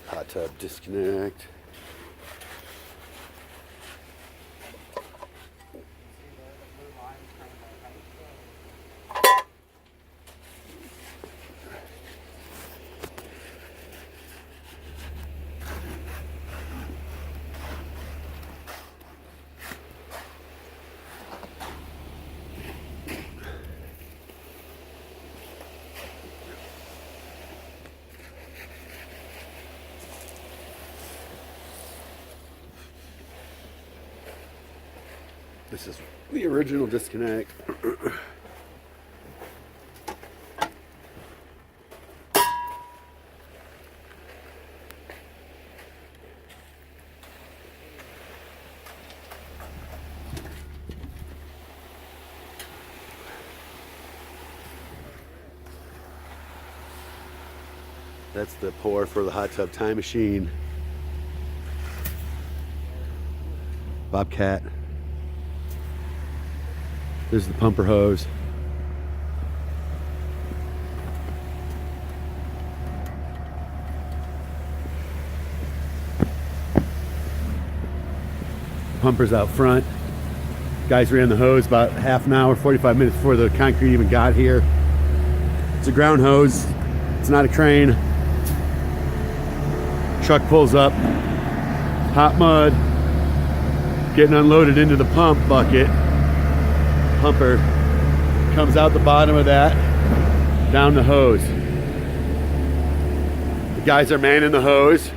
Hot tub disconnect. This is the original disconnect. That's the pour for the hot tub time machine. Bobcat. There's the pumper hose. Pumper's out front. Guys ran the hose about half an hour, 45 minutes before the concrete even got here. It's a ground hose. It's not a crane. Truck pulls up. Hot mud getting unloaded into the pump bucket. Pumper comes out the bottom of that, down the hose. The guys are manning the hose.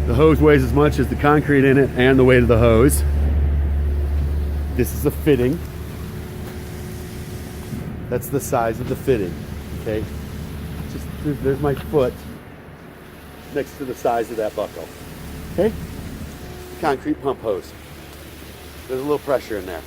The hose weighs as much as the concrete in it and the weight of the hose. This is a fitting. That's the size of the fitting, okay? Just there's my foot next to the size of that buckle, okay? Concrete pump hose. There's a little pressure in there.